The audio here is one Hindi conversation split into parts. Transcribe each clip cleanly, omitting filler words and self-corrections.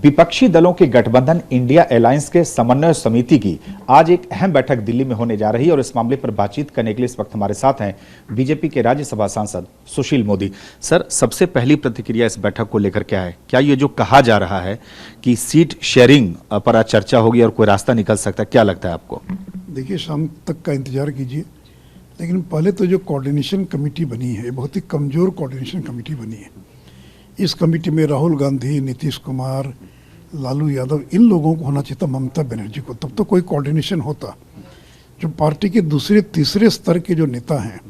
विपक्षी दलों के गठबंधन इंडिया अलायंस के समन्वय समिति की आज एक अहम बैठक दिल्ली में होने जा रही है और इस मामले पर बातचीत करने के लिए इस वक्त हमारे साथ हैं बीजेपी के राज्यसभा सांसद सुशील मोदी। सर, सबसे पहली प्रतिक्रिया इस बैठक को लेकर क्या है? क्या ये जो कहा जा रहा है कि सीट शेयरिंग पर आज चर्चा होगी और कोई रास्ता निकल सकता है, क्या लगता है आपको? देखिए, शाम तक का इंतजार कीजिए, लेकिन पहले तो जो कोऑर्डिनेशन कमेटी बनी है, बहुत ही कमज़ोर कोऑर्डिनेशन कमेटी बनी है। इस कमेटी में राहुल गांधी, नीतीश कुमार, लालू यादव, इन लोगों को होना चाहिए था, ममता बनर्जी को, तब तो कोई कोऑर्डिनेशन होता। जो पार्टी के दूसरे तीसरे स्तर के जो नेता हैं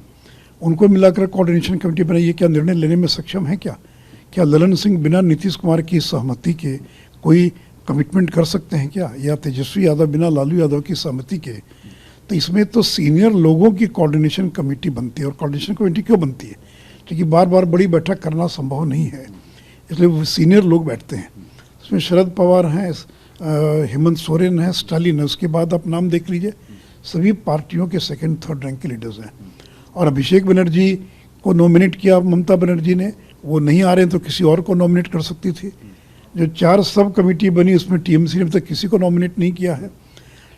उनको मिलाकर कोऑर्डिनेशन कमेटी बनाई, ये क्या निर्णय लेने में सक्षम है? क्या ललन सिंह बिना नीतीश कुमार की सहमति के कोई कमिटमेंट कर सकते हैं क्या? या तेजस्वी यादव बिना लालू यादव की सहमति के? तो इसमें तो सीनियर लोगों की कोऑर्डिनेशन कमेटी बनती है। और कोऑर्डिनेशन कमेटी क्यों बनती है? क्योंकि बार बार बड़ी बैठक करना संभव नहीं है, इसलिए वो सीनियर लोग बैठते हैं। इसमें शरद पवार हैं, हेमंत सोरेन है, स्टालिन है, उसके बाद आप नाम देख लीजिए, सभी पार्टियों के सेकंड थर्ड रैंक के लीडर्स हैं। और अभिषेक बनर्जी को नॉमिनेट किया ममता बनर्जी ने, वो नहीं आ रहे हैं तो किसी और को नॉमिनेट कर सकती थी। जो 4 सब कमेटी बनी उसमें टीएमसी ने अभी तक किसी को नॉमिनेट नहीं किया है।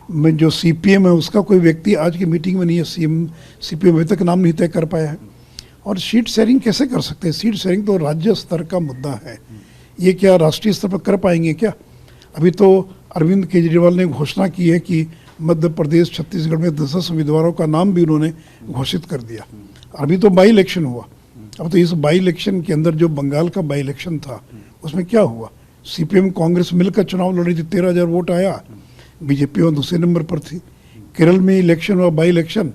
मैं जो सीपीएम है उसका कोई व्यक्ति आज की मीटिंग में नहीं है, सीपीएम अभी तक नाम नहीं तय कर पाया है। और सीट शेयरिंग कैसे कर सकते हैं? सीट शेयरिंग तो राज्य स्तर का मुद्दा है, ये क्या राष्ट्रीय स्तर पर कर पाएंगे क्या? अभी तो अरविंद केजरीवाल ने घोषणा की है कि मध्य प्रदेश, छत्तीसगढ़ में 10 उम्मीदवारों का नाम भी उन्होंने घोषित कर दिया। अभी तो बाई इलेक्शन हुआ, अब तो इस बाई इलेक्शन के अंदर जो बंगाल का बाई इलेक्शन था उसमें क्या हुआ? सीपीएम कांग्रेस मिलकर चुनाव लड़ी थी, 13,000 वोट आया, बीजेपी और दूसरे नंबर पर थी। केरल में इलेक्शन हुआ, बाई इलेक्शन,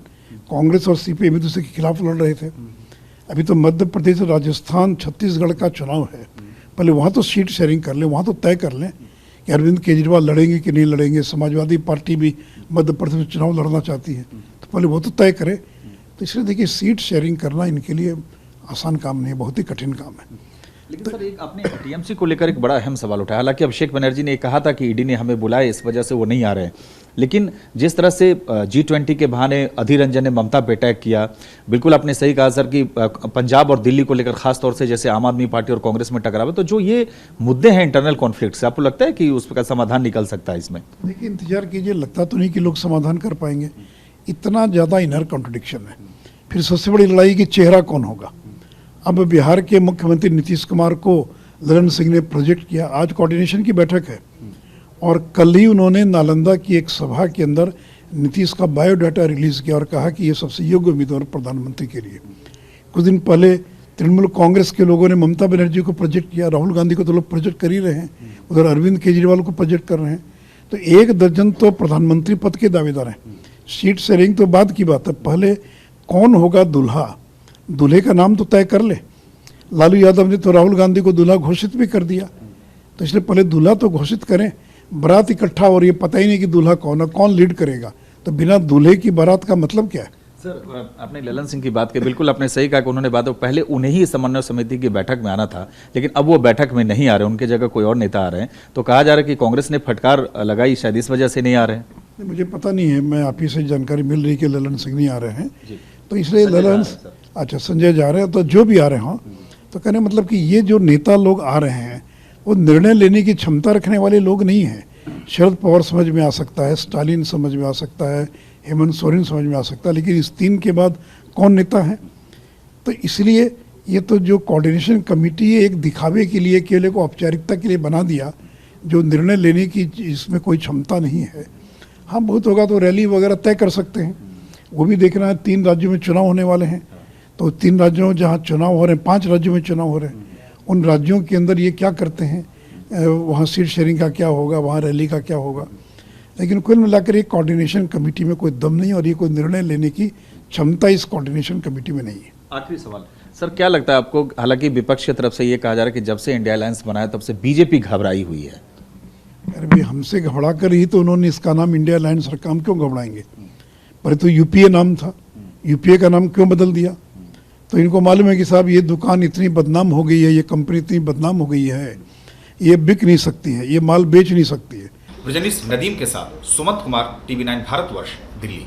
कांग्रेस और सीपीएम एक दूसरे के खिलाफ लड़ रहे थे। अभी तो मध्य प्रदेश, राजस्थान, छत्तीसगढ़ का चुनाव है, पहले वहाँ तो सीट शेयरिंग कर लें, वहाँ तो तय कर लें कि अरविंद केजरीवाल लड़ेंगे कि नहीं लड़ेंगे। समाजवादी पार्टी भी मध्य प्रदेश में चुनाव लड़ना चाहती है, तो पहले वो तो तय करे। तो इसलिए देखिए, सीट शेयरिंग करना इनके लिए आसान काम नहीं है, बहुत ही कठिन काम है। लेकिन सर, एक आपने टीएमसी को लेकर एक बड़ा अहम सवाल उठाया। हालांकि अभिषेक बनर्जी ने कहा था कि ईडी ने हमें बुलाया, इस वजह से वो नहीं आ रहे हैं, लेकिन जिस तरह से G20 के बहाने अधीर रंजन ने ममता पे अटैक किया, बिल्कुल आपने सही कहा सर कि पंजाब और दिल्ली को लेकर खास तौर से जैसे आम आदमी पार्टी और कांग्रेस में टकराव है, तो जो ये मुद्दे हैं इंटरनल कॉन्फ्लिक्ट से, आपको लगता है कि उसका समाधान निकल सकता है इसमें? देखिए, इंतजार कीजिए, लगता तो नहीं कि लोग समाधान कर पाएंगे, इतना ज़्यादा इनर कॉन्ट्रडिक्शन है। फिर सबसे बड़ी लड़ाई की चेहरा कौन होगा? अब बिहार के मुख्यमंत्री नीतीश कुमार को ललन सिंह ने प्रोजेक्ट किया, आज कोऑर्डिनेशन की बैठक है, और कल ही उन्होंने नालंदा की एक सभा के अंदर नीतीश का बायोडाटा रिलीज़ किया और कहा कि ये सबसे योग्य उम्मीदवार प्रधानमंत्री के लिए। कुछ दिन पहले तृणमूल कांग्रेस के लोगों ने ममता बनर्जी को प्रोजेक्ट किया, राहुल गांधी को तो लोग प्रोजेक्ट कर ही रहे हैं, उधर अरविंद केजरीवाल को प्रोजेक्ट कर रहे हैं। तो 1 दर्जन तो प्रधानमंत्री पद के दावेदार हैं। सीट शेयरिंग तो बाद की बात है, पहले कौन होगा दूल्हा, दूल्हे का नाम तो तय कर ले। लालू यादव ने तो राहुल गांधी को दूल्हा घोषित भी कर दिया, तो इसलिए पहले दूल्हा तो घोषित करें। बारात इकट्ठा हो रही है, पता ही नहीं कि दूल्हा कौन है, कौन लीड करेगा, तो बिना दूल्हे की बारात का मतलब क्या है? सर, आपने ललन सिंह की बात की, बिल्कुल आपने सही कहा कि उन्होंने बात पहले उन्हें ही समन्वय समिति की बैठक में आना था, लेकिन अब वो बैठक में नहीं आ रहे, उनकी जगह कोई और नेता आ रहे हैं। तो कहा जा रहा है कि कांग्रेस ने फटकार लगाई, शायद इस वजह से नहीं आ रहे हैं। मुझे पता नहीं है, मैं आप ही से जानकारी मिल रही कि ललन सिंह नहीं आ रहे हैं, तो इसलिए ललन, अच्छा संजय जा रहे हैं, तो जो भी आ रहे हों, तो कहने मतलब कि ये जो नेता लोग आ रहे हैं वो निर्णय लेने की क्षमता रखने वाले लोग नहीं हैं। शरद पवार समझ में आ सकता है, स्टालिन समझ में आ सकता है, हेमंत सोरेन समझ में आ सकता है, लेकिन इस 3 के बाद कौन नेता है? तो इसलिए ये तो जो कोऑर्डिनेशन कमेटी है, एक दिखावे के लिए, केवल को औपचारिकता के लिए बना दिया, जो निर्णय लेने की इसमें कोई क्षमता नहीं है। हाँ, बहुत होगा तो रैली वगैरह तय कर सकते हैं, वो भी देखना है। 3 राज्यों में चुनाव होने वाले हैं, तो 3 राज्यों जहाँ चुनाव हो रहे हैं, 5 राज्यों में चुनाव हो रहे हैं, उन राज्यों के अंदर ये क्या करते हैं, वहाँ सीट शेयरिंग का क्या होगा, वहाँ रैली का क्या होगा। लेकिन कुल मिलाकर एक कोऑर्डिनेशन कमेटी में कोई दम नहीं, और ये कोई निर्णय लेने की क्षमता इस कोऑर्डिनेशन कमेटी में नहीं है। आखिरी सवाल सर, क्या लगता है आपको? हालांकि विपक्ष की तरफ से ये कहा जा रहा है कि जब से इंडिया अलायंस बनाया तब से बीजेपी घबराई हुई है। अरे भाई, हमसे घबरा कर ही तो उन्होंने इसका नाम इंडिया अलायंस रखा, हम क्यों घबराएंगे? पर तो यूपीए नाम था, यूपीए का नाम क्यों बदल दिया? तो इनको मालूम है कि साहब ये दुकान इतनी बदनाम हो गई है, ये कंपनी इतनी बदनाम हो गई है, ये बिक नहीं सकती है, ये माल बेच नहीं सकती है। नदीम के साथ सुमंत कुमार, TV9 भारतवर्ष, दिल्ली।